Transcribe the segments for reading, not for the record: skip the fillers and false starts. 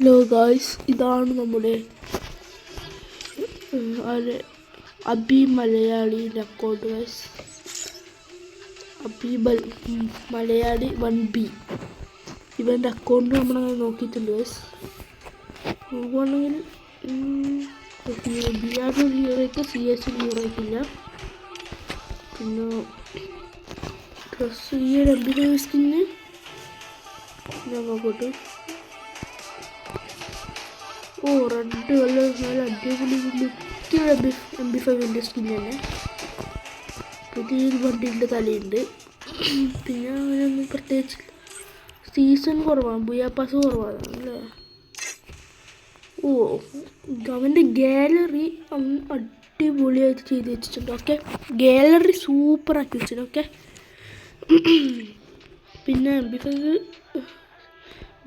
Hello guys, ഇതാണ് നമ്മുടെ അബി മലയാളിയുടെ അക്കൗണ്ട് ഗായ്സ്. മലയാളി 1B ഇവൻ്റെ അക്കൗണ്ട് നമ്മളങ്ങനെ നോക്കിയിട്ടുണ്ട് ഗായ്സ്. നോക്കുവാണെങ്കിൽ ബിആറിന് ഹീറോയ്ക്ക് CS ഹീറോയ്ക്കില്ല. പിന്നെ ഡ്രസ്സ് ഈ ഒരു MP5 സ്കിന്ന് ഞാൻ നോക്കട്ടെ. റെഡ് കളർ നല്ല അടിപൊളി MP5 സ്കിൻ തന്നെ. പുതിയൊരു വണ്ടിൻ്റെ തലയുണ്ട്. പിന്നെ അങ്ങനെയൊന്നും പ്രത്യേകിച്ച് സീസൺ കുറവാണ്, ബുയാപ്പാസ് കുറവാണ് അല്ലേ. അവൻ്റെ ഗാലറി അടിപൊളിയായിട്ട് ചെയ്ത് വെച്ചിട്ടുണ്ട്. ഓക്കെ, ഗാലറി സൂപ്പറാക്കി വെച്ചിട്ടുണ്ട്. ഓക്കെ, പിന്നെ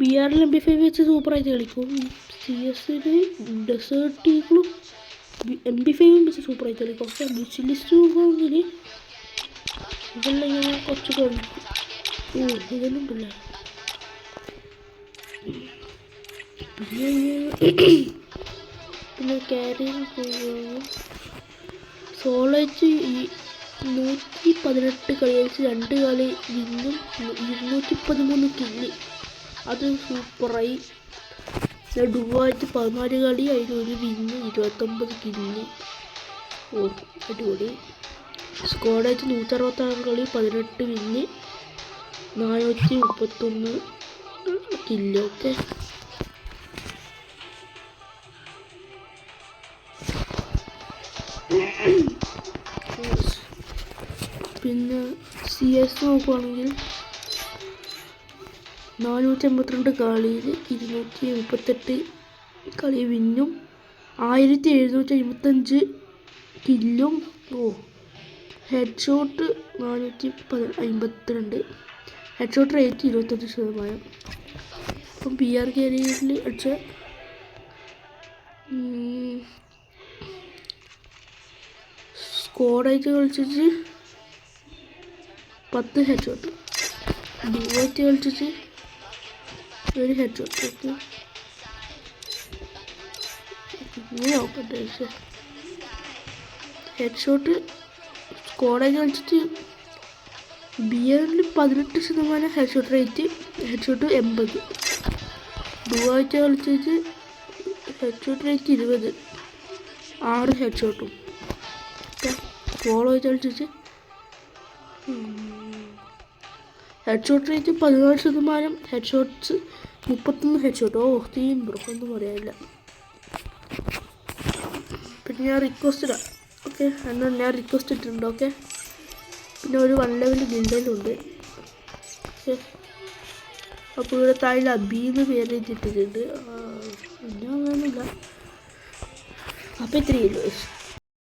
ബിആറിൽ MP5 വെച്ച് സൂപ്പറായിട്ട് കളിക്കും. CS ഡെസേർട്ട് ഈഗിളും MP5 വെച്ച് സൂപ്പറായിട്ട് കളിക്കും. പക്ഷേ വിഷ് ലിസ്റ്റ് നോക്കുകയാണെങ്കിൽ ഇതെല്ലാം ഇങ്ങനെ കുറച്ച് കളിക്കും. ഇതെല്ലാം ഉണ്ടല്ലേ. പിന്നെ ക്യാരിയർ സോളോച്ച് 118 കളി കളിച്ച് 2 കളി വിന്നും 213 കില്ല്. അത് സൂപ്പറായി. ഡുവായിട്ട് 14 കളി അതിന് ഒരു വിന്ന് 29 കില്ല്. അടിപൊളി. സ്ക്വാഡായിട്ട് 166 കളി 18 വിന്ന് 431 കില്ല്. ഓക്കെ, പിന്നെ CS നോക്കുവാണെങ്കിൽ 482 കളിയിൽ 238 കളി വിന്നും 1775 കില്ലും. Head shot 452, head shot rate 25%. അപ്പം PR കാരിയറിൽ അടിച്ച സ്ക്വാഡായിട്ട് കളിച്ചിട്ട് 10 ഹെഡ് ഷോട്ട്, ഡുവായിട്ട് കളിച്ചിട്ട് ഒരു ഹെഡ് ഷോട്ട്. ഓക്കെ, ഇങ്ങനെ നോക്കട്ടെ. ഹെഡ് ഷോട്ട് സ്ക്വാഡായിട്ട് കളിച്ചിട്ട് ബിആറിൽ 18% head shot rate, head shot 80. ഡുവായിട്ട് കളിച്ചിട്ട് ഹെഡ് ഷോട്ട് റേറ്റ് 20, 6 ഹെഡ് ഷോട്ടും. സോളോ ആയിട്ട് കളിച്ചിട്ട് head shot rate 14%, head shots 31 head shot. Theme bro, ഒന്നും പറയാനില്ല. പിന്നെ ഞാൻ റിക്വസ്റ്റ് ഇടാം. ഓക്കെ, എന്നാൽ ഞാൻ റിക്വസ്റ്റ് ഇട്ടിട്ടുണ്ട്. ഓക്കെ, പിന്നെ ഒരു 1 ലെവൽ ഗിൽഡലുണ്ട്. ഓക്കെ, അപ്പോൾ ഇവിടെ താഴെ അബീന്ന് പേര് ഇട്ടിട്ടുണ്ട്. പിന്നെ അങ്ങനെയൊന്നുമില്ല. അപ്പോൾ ഇത്രയേ ഉള്ളൂ.